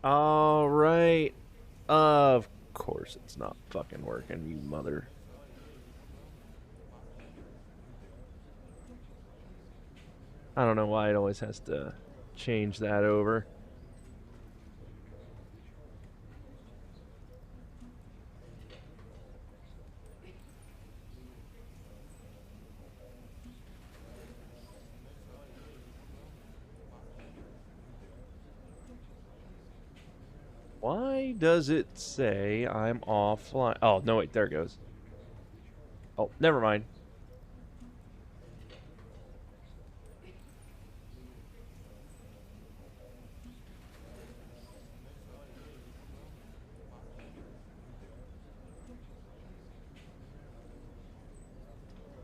All right. Of course it's not fucking working, you mother. I don't know why it always has to change that over. Why does it say I'm offline? Oh, no, wait, there it goes. Oh, never mind.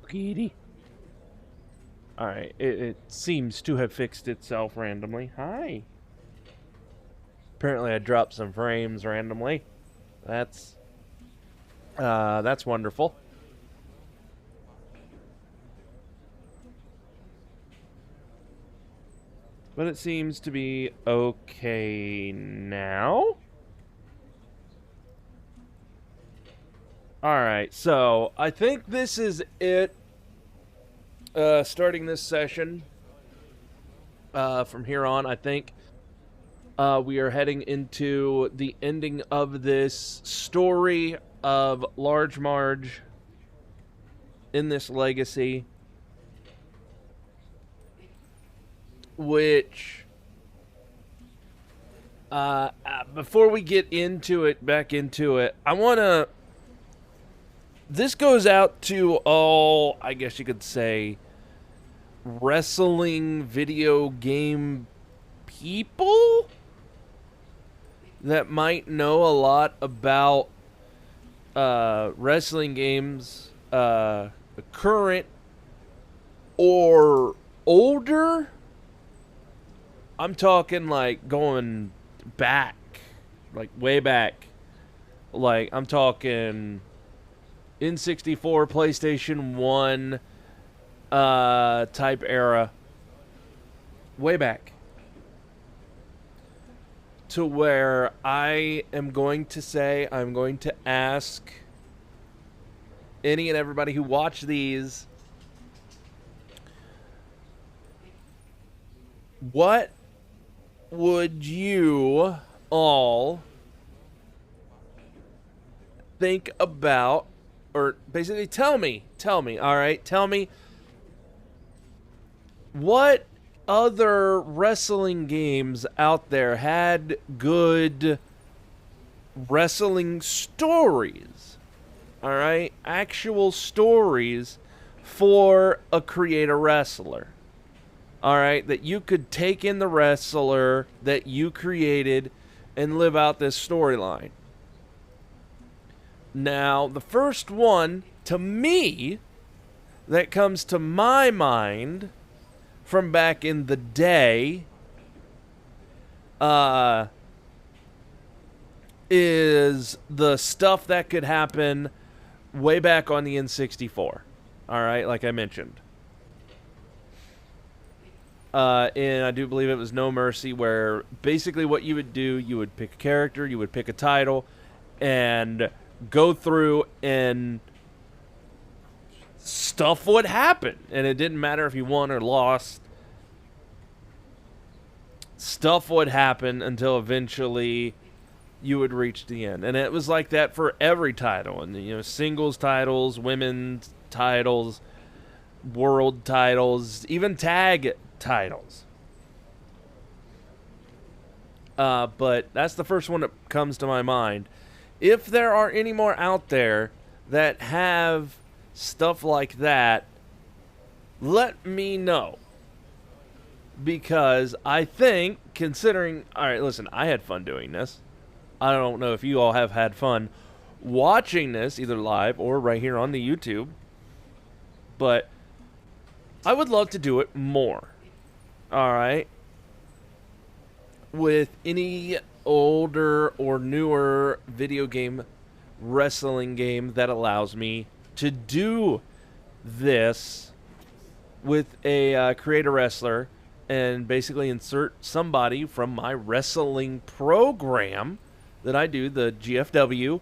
Kitty. Alright, it seems to have fixed itself randomly. Hi. Apparently I dropped some frames randomly. That's wonderful. But it seems to be okay now. Alright, so I think this is it. Starting this session. From here on, I think we are heading into the ending of this story of Large Marge in this legacy, which before we get back into it, I want to. This goes out to all, I guess you could say, wrestling video game people that might know a lot about wrestling games, current or older. I'm talking like going back, like way back. Like I'm talking N64, PlayStation 1 type era. Way back. To where I am going to say, I'm going to ask any and everybody who watched these, what would you all think about, or basically tell me, all right, tell me what other wrestling games out there had good wrestling stories, all right, actual stories for a creator wrestler. All right, that you could take in the wrestler that you created and live out this storyline. Now, the first one to me that comes to my mind from back in the day is the stuff that could happen way back on the N64. All right, like I mentioned. And I do believe it was No Mercy, where basically what you would do, you would pick a character, you would pick a title, and go through and stuff would happen. And it didn't matter if you won or lost. Stuff would happen until eventually you would reach the end. And it was like that for every title. And, you know, singles titles, women's titles, world titles, even tag titles. But that's the first one that comes to my mind. If there are any more out there that have stuff like that, let me know. Because I think, considering... Alright, listen, I had fun doing this. I don't know if you all have had fun watching this, either live or right here on the YouTube. But I would love to do it more. Alright? With any older or newer video game, wrestling game that allows me to do this with a creator wrestler and basically insert somebody from my wrestling program that I do, the GFW,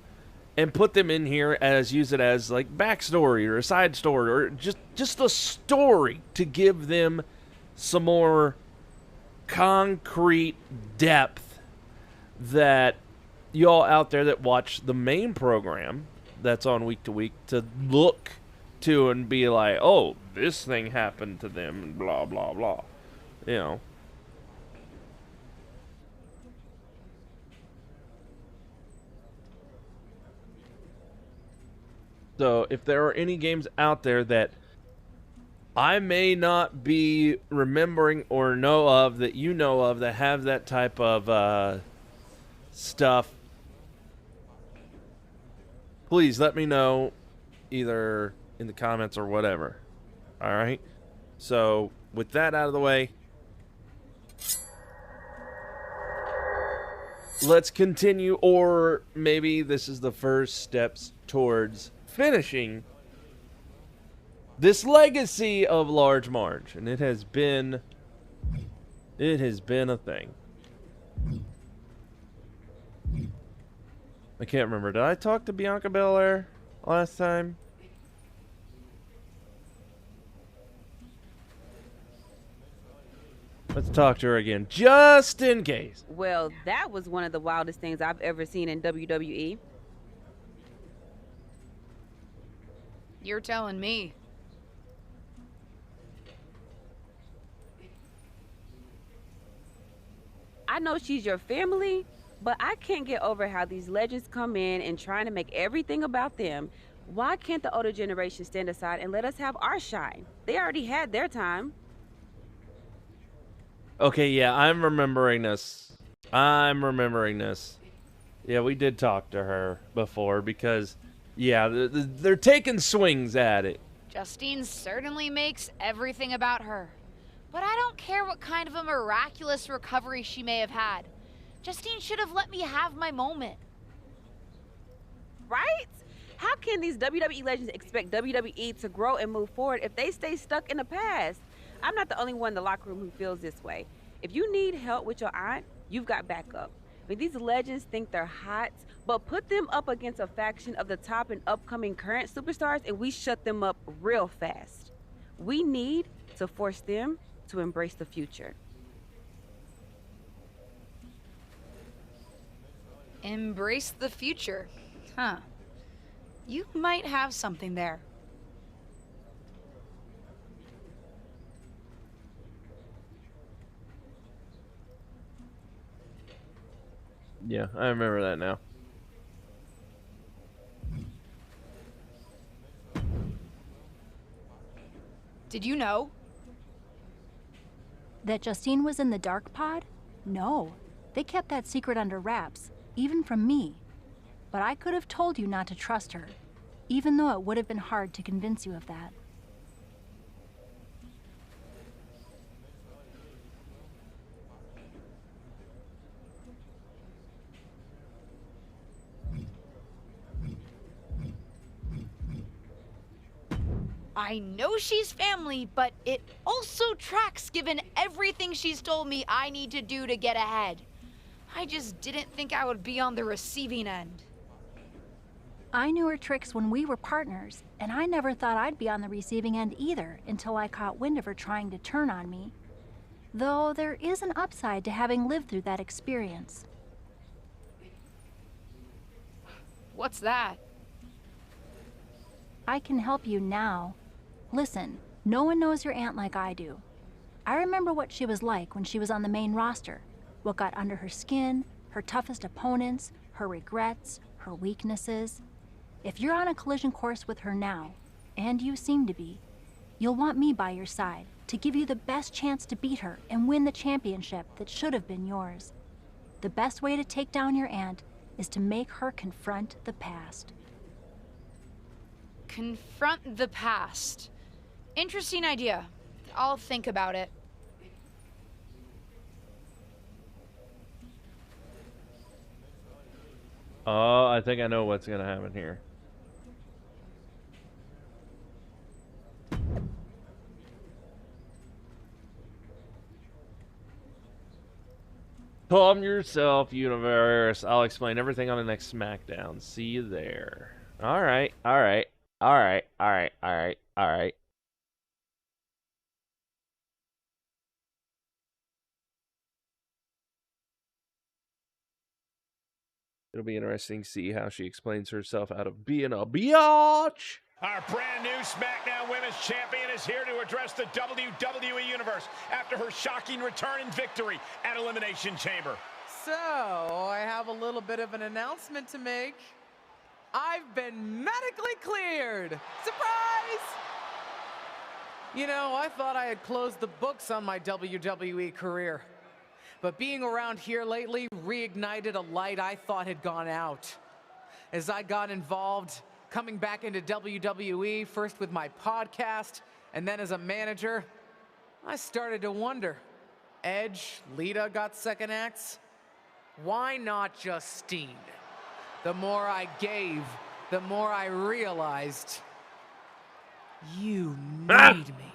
and put them in here as use it as like backstory or a side story or just a story to give them some more concrete depth that y'all out there that watch the main program that's on week to week to look to and be like, oh, this thing happened to them and blah blah blah, you know. So if there are any games out there that I may not be remembering or know of that you know of that have that type of stuff, please let me know either in the comments or whatever. All right? So with that out of the way, let's continue, or maybe this is the first steps towards finishing this legacy of Large Marge, and it has been a thing. I can't remember. Did I talk to Bianca Belair last time? Let's talk to her again, just in case. Well, that was one of the wildest things I've ever seen in WWE. You're telling me. I know she's your family, but I can't get over how these legends come in and trying to make everything about them. Why can't the older generation stand aside and let us have our shine? They already had their time. Okay, yeah, I'm remembering this. Yeah, we did talk to her before because, yeah, they're taking swings at it. Justine certainly makes everything about her. But I don't care what kind of a miraculous recovery she may have had. Justine should have let me have my moment. Right? How can these WWE legends expect WWE to grow and move forward if they stay stuck in the past? I'm not the only one in the locker room who feels this way. If you need help with your aunt, you've got backup. I mean, these legends think they're hot, but put them up against a faction of the top and upcoming current superstars and we shut them up real fast. We need to force them to embrace the future. Embrace the future. Huh. You might have something there. Yeah, I remember that now. Did you know? That Justine was in the dark pod? No. They kept that secret under wraps, even from me. But I could have told you not to trust her, even though it would have been hard to convince you of that. I know she's family, but it also tracks given everything she's told me I need to do to get ahead. I just didn't think I would be on the receiving end. I knew her tricks when we were partners, and I never thought I'd be on the receiving end either until I caught wind of her trying to turn on me. Though there is an upside to having lived through that experience. What's that? I can help you now. Listen, no one knows your aunt like I do. I remember what she was like when she was on the main roster, what got under her skin, her toughest opponents, her regrets, her weaknesses. If you're on a collision course with her now, and you seem to be, you'll want me by your side to give you the best chance to beat her and win the championship that should have been yours. The best way to take down your aunt is to make her confront the past. Confront the past. Interesting idea. I'll think about it. Oh, I think I know what's gonna happen here. Calm yourself, universe. I'll explain everything on the next SmackDown. See you there. Alright, alright, alright, alright, alright, alright. It'll be interesting to see how she explains herself out of being a biatch. Our brand new SmackDown Women's Champion is here to address the WWE Universe after her shocking return and victory at Elimination Chamber. So, I have a little bit of an announcement to make. I've been medically cleared! Surprise! You know, I thought I had closed the books on my WWE career. But being around here lately reignited a light I thought had gone out. As I got involved, coming back into WWE, first with my podcast, and then as a manager, I started to wonder. Edge, Lita got second acts. Why not Justine? The more I gave, the more I realized you need me.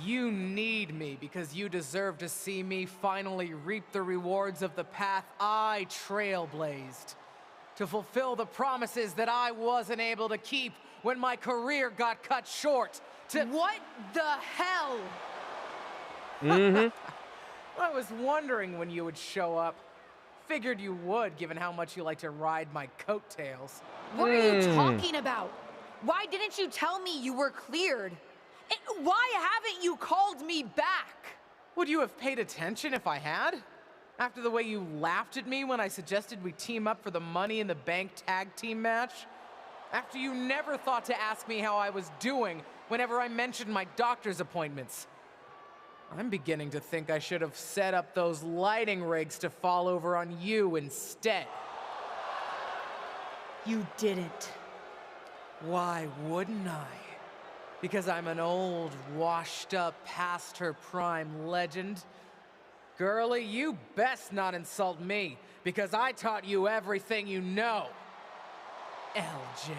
You need me because you deserve to see me finally reap the rewards of the path I trailblazed. To fulfill the promises that I wasn't able to keep when my career got cut short. What the hell? I was wondering when you would show up. Figured you would, given how much you like to ride my coattails. What are you talking about? Why didn't you tell me you were cleared? And why haven't you called me back? Would you have paid attention if I had? After the way you laughed at me when I suggested we team up for the Money in the Bank tag team match? After you never thought to ask me how I was doing whenever I mentioned my doctor's appointments? I'm beginning to think I should have set up those lighting rigs to fall over on you instead. You didn't. Why wouldn't I? Because I'm an old, washed-up, past-her-prime legend? Girlie, you best not insult me, because I taught you everything you know. LJ.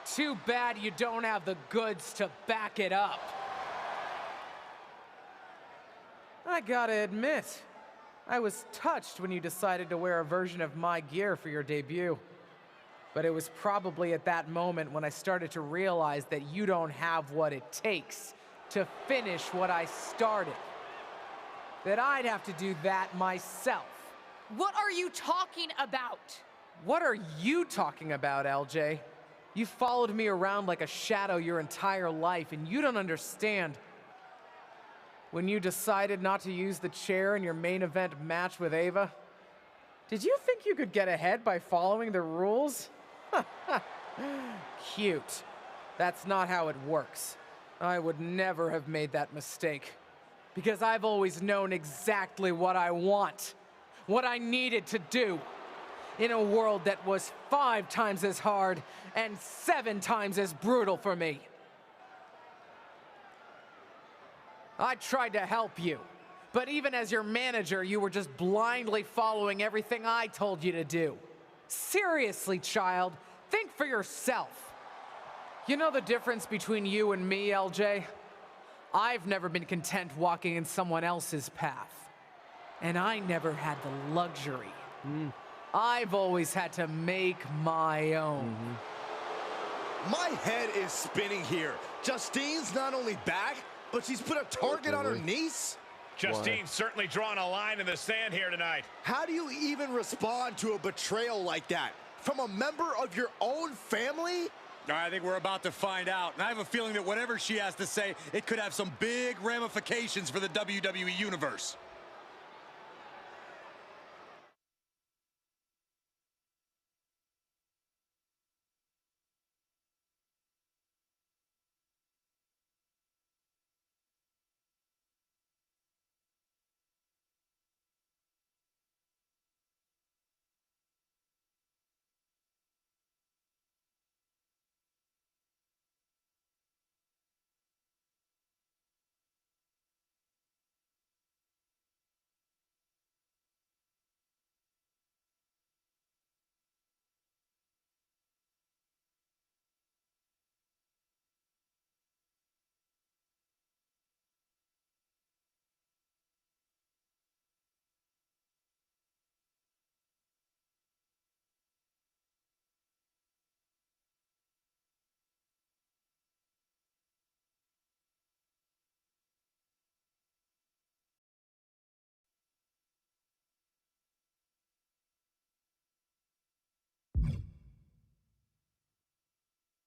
Too bad you don't have the goods to back it up. I gotta admit, I was touched when you decided to wear a version of my gear for your debut. But it was probably at that moment when I started to realize that you don't have what it takes to finish what I started. That I'd have to do that myself. What are you talking about? What are you talking about, LJ? You followed me around like a shadow your entire life, and you don't understand. When you decided not to use the chair in your main event match with Ava, did you think you could get ahead by following the rules? Cute. That's not how it works. I would never have made that mistake. Because I've always known exactly what I want. What I needed to do. In a world that was 5 times as hard and 7 times as brutal for me. I tried to help you. But even as your manager, you were just blindly following everything I told you to do. Seriously, child, think for yourself. You know the difference between you and me, LJ? I've never been content walking in someone else's path. And I never had the luxury. I've always had to make my own. My head is spinning here. Justine's not only back, but she's put a target on her niece? Justine's certainly drawn a line in the sand here tonight. How do you even respond to a betrayal like that? From a member of your own family? I think we're about to find out. And I have a feeling that whatever she has to say, it could have some big ramifications for the WWE Universe.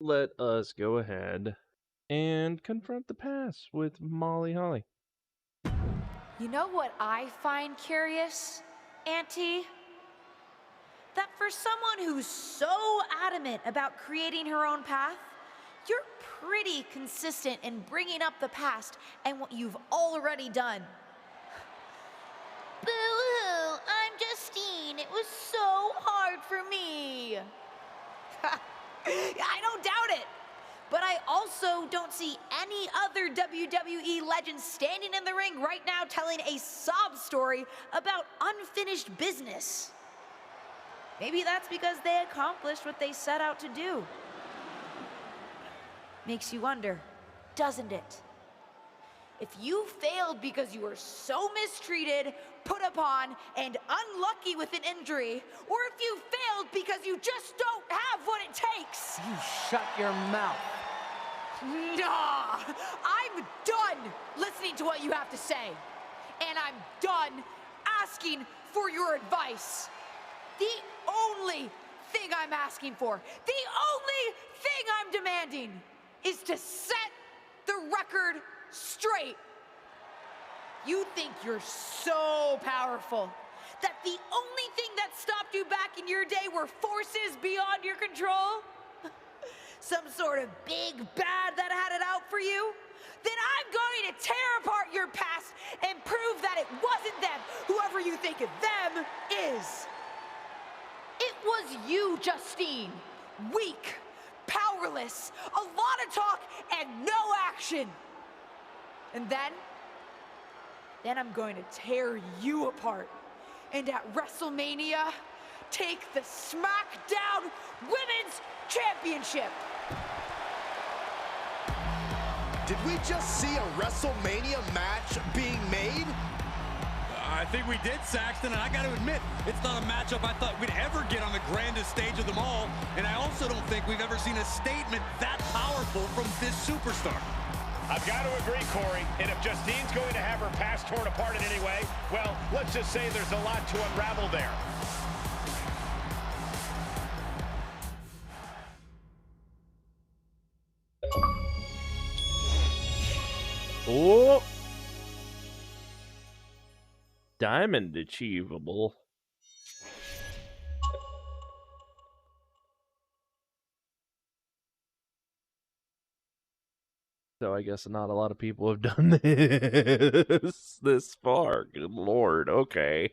let us go ahead and confront the past with Molly Holly. You know what I find curious, Auntie? That for someone who's so adamant about creating her own path, you're pretty consistent in bringing up the past and what you've already done. Boo-hoo, I'm Justine. It was so hard for me. I don't doubt it. But I also don't see any other WWE legends standing in the ring right now telling a sob story about unfinished business. Maybe that's because they accomplished what they set out to do. Makes you wonder, doesn't it? If you failed because you were so mistreated, put upon, and unlucky with an injury, or if you failed because you just don't have what it takes. You shut your mouth. Nah, I'm done listening to what you have to say. And I'm done asking for your advice. The only thing I'm asking for, the only thing I'm demanding is to set the record straight. You think you're so powerful that the only thing that stopped you back in your day were forces beyond your control? Some sort of big bad that had it out for you? Then I'm going to tear apart your past and prove that it wasn't them, whoever you think of them is. It was you, Justine. Weak, powerless, a lot of talk and no action. And then I'm going to tear you apart. And at WrestleMania, take the SmackDown Women's Championship. Did we just see a WrestleMania match being made? I think we did, Saxton, and I got to admit, it's not a matchup I thought we'd ever get on the grandest stage of them all, and I also don't think we've ever seen a statement that powerful from this superstar. I've got to agree, Corey, and if Justine's going to have her past torn apart in any way, well, let's just say there's a lot to unravel there. Oh! Diamond achievable. So I guess not a lot of people have done this far. Good lord, okay.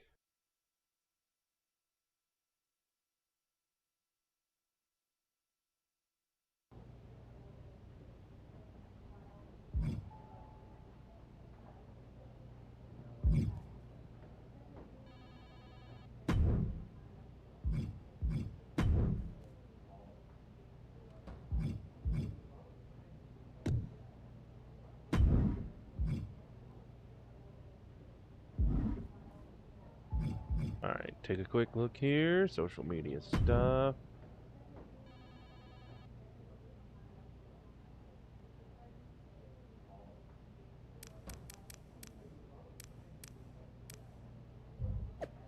Alright, take a quick look here. Social media stuff.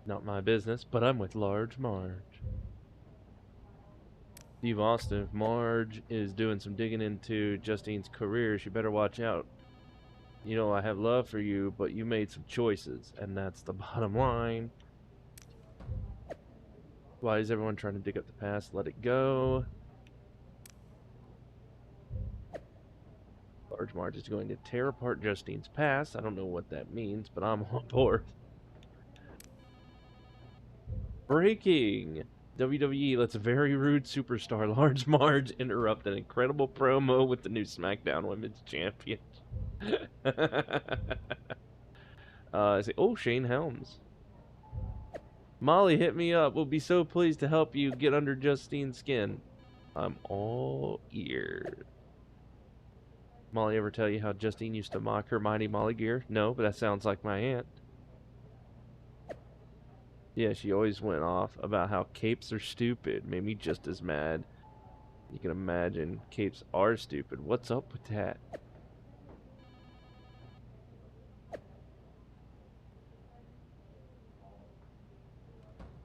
Not my business, but I'm with Large Marge. Steve Austin, if Marge is doing some digging into Justine's career, she better watch out. You know, I have love for you, but you made some choices, and that's the bottom line. Why is everyone trying to dig up the past? Let it go. Large Marge is going to tear apart Justine's past. I don't know what that means, but I'm on board. Breaking! WWE lets a very rude superstar, Large Marge, interrupt an incredible promo with the new SmackDown Women's Champion. Oh, Shane Helms. Molly, hit me up. We'll be so pleased to help you get under Justine's skin. I'm all ears. Molly ever tell you how Justine used to mock her mighty Molly gear? No, but that sounds like my aunt. Yeah, she always went off about how capes are stupid. Made me just as mad. You can imagine, capes are stupid. What's up with that?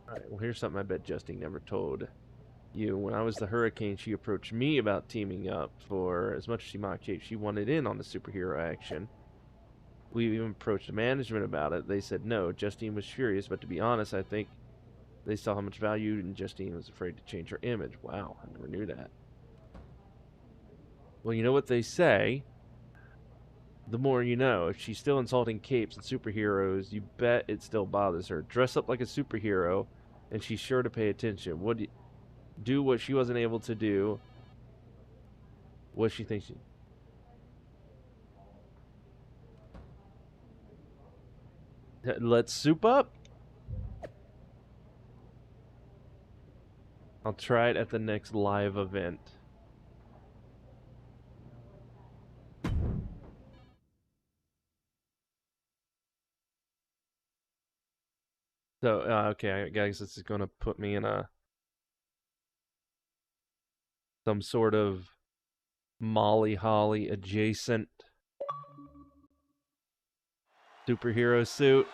Alright, well here's something I bet Justine never told you. When I was the Hurricane, she approached me about teaming up for as much as she mocked Kate. She wanted in on the superhero action. We even approached the management about it. They said no. Justine was furious, but to be honest, I think they saw how much value and Justine was afraid to change her image. Wow, I never knew that. Well, you know what they say. The more you know. If she's still insulting capes and superheroes, you bet it still bothers her. Dress up like a superhero, and she's sure to pay attention. Do what she wasn't able to do. What she thinks she... Let's soup up. I'll try it at the next live event. So, okay, guys, this is going to put me in some sort of Molly Holly adjacent superhero suit.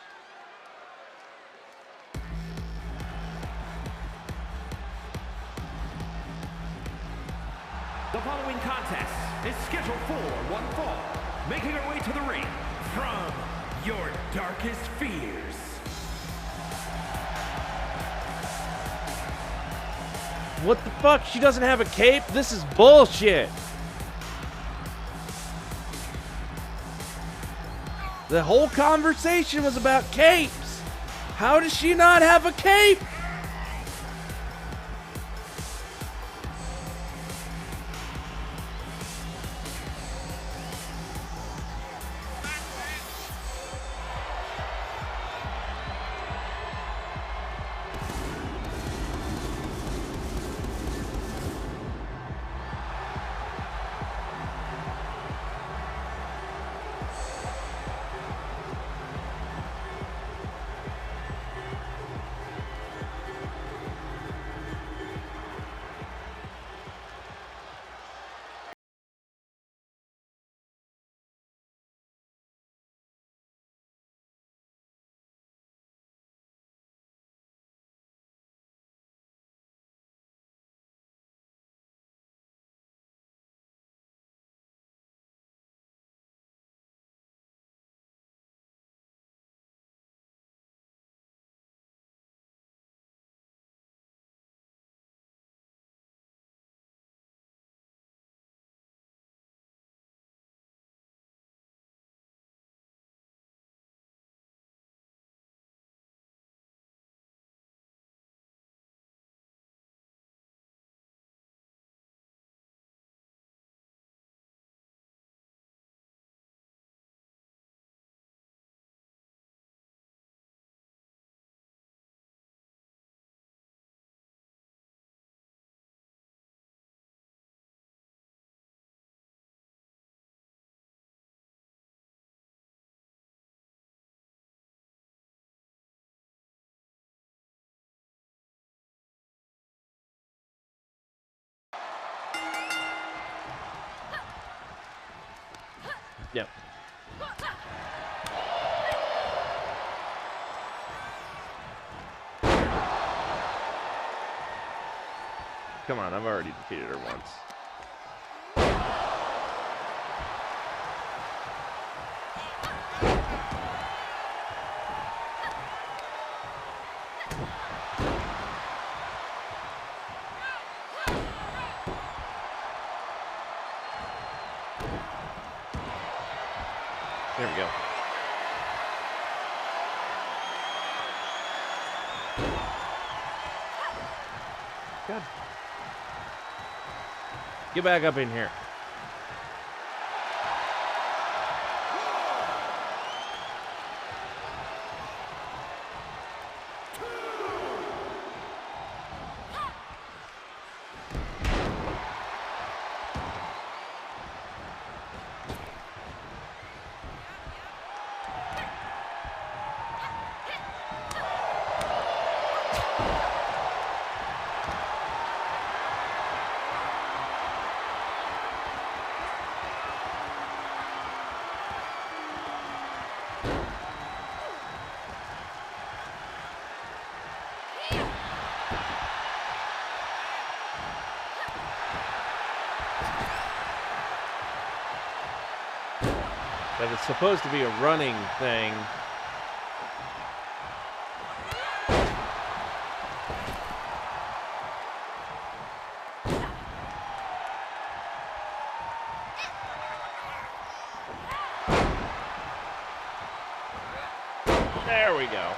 The following contest is scheduled for one fall. Making her way to the ring from your darkest fears. What the fuck? She doesn't have a cape? This is bullshit. The whole conversation was about capes. How does she not have a cape? Yep. Come on, I've already defeated her once. There we go. Good. Get back up in here. But it's supposed to be a running thing. There we go.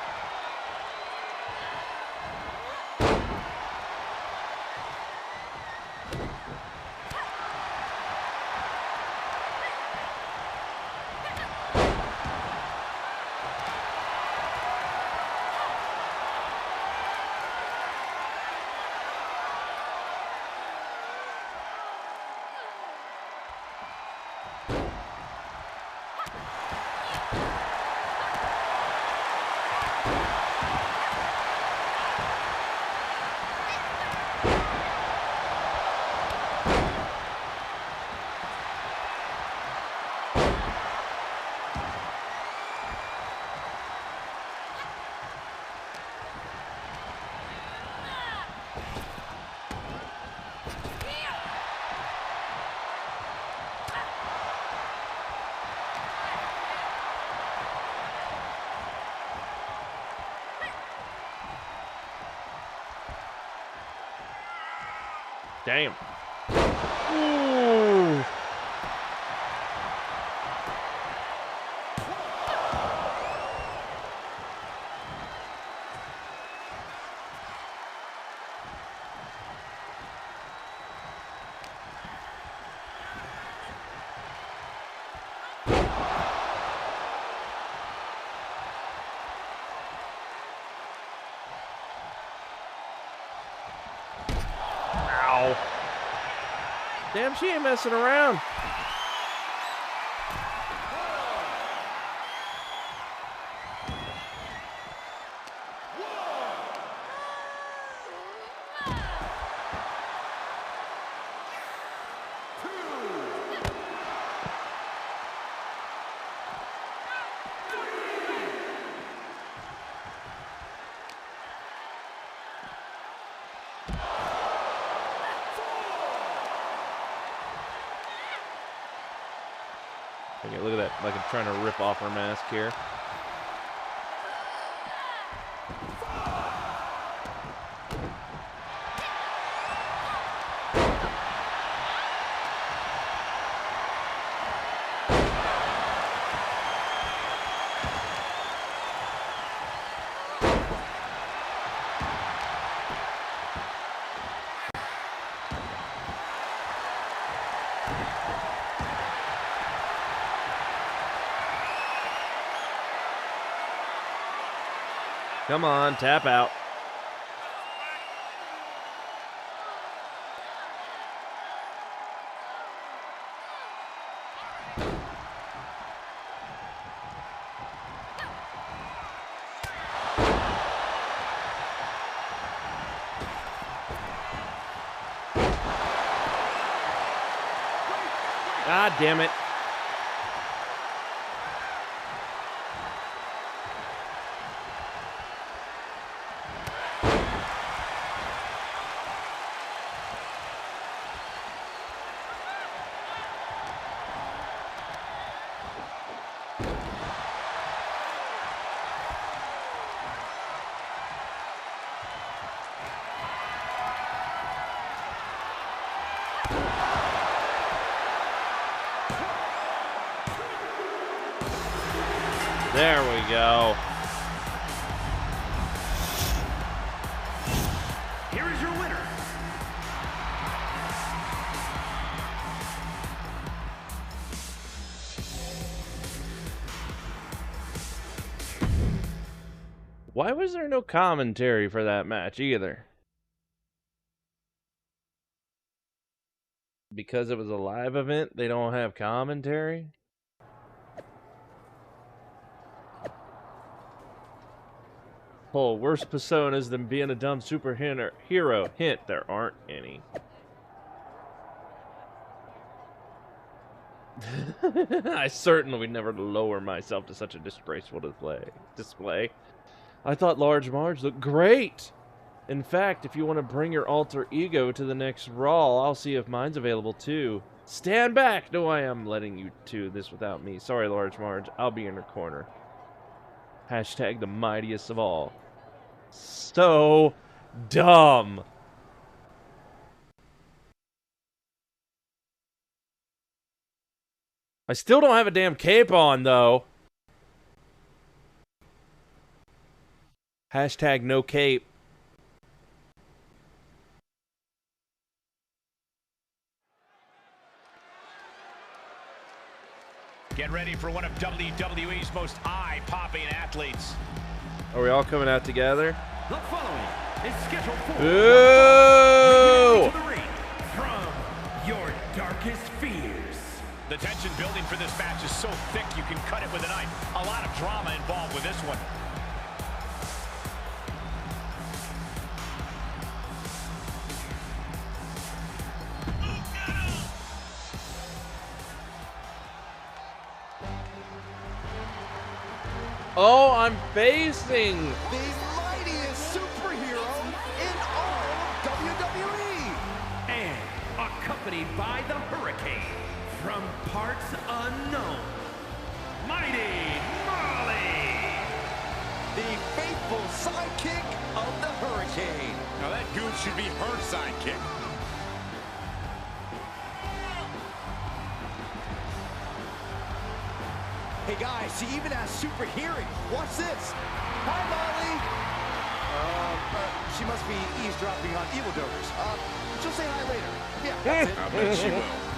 Damn. Ooh. Ow. Damn, she ain't messing around. Okay, look at that, like I'm trying to rip off her mask here. Come on, tap out. God damn it. There we go. Here is your winner. Why was there no commentary for that match either? Because it was a live event, they don't have commentary? Oh, worse personas than being a dumb superhero. Hint, there aren't any. I certainly would never lower myself to such a disgraceful display. I thought Large Marge looked great. In fact, if you want to bring your alter ego to the next Raw, I'll see if mine's available too. Stand back! No, I am letting you do this without me. Sorry, Large Marge. I'll be in your corner. Hashtag the mightiest of all. So dumb. I still don't have a damn cape on, though. Hashtag no cape. Get ready for one of WWE's most eye-popping athletes. Are we all coming out together? The following is scheduled for Ooh! to the ring from your darkest fears. The tension building for this match is so thick you can cut it with a knife. A lot of drama involved with this one. Oh, I'm facing. The mightiest superhero in all of WWE. And accompanied by the Hurricane from parts unknown, Mighty Molly. The faithful sidekick of the Hurricane. Now that goof should be her sidekick. Hey guys, she even has super hearing. Watch this. Hi, Molly. She must be eavesdropping on evildoers. She'll say hi later. Yeah, that's it. I bet she will.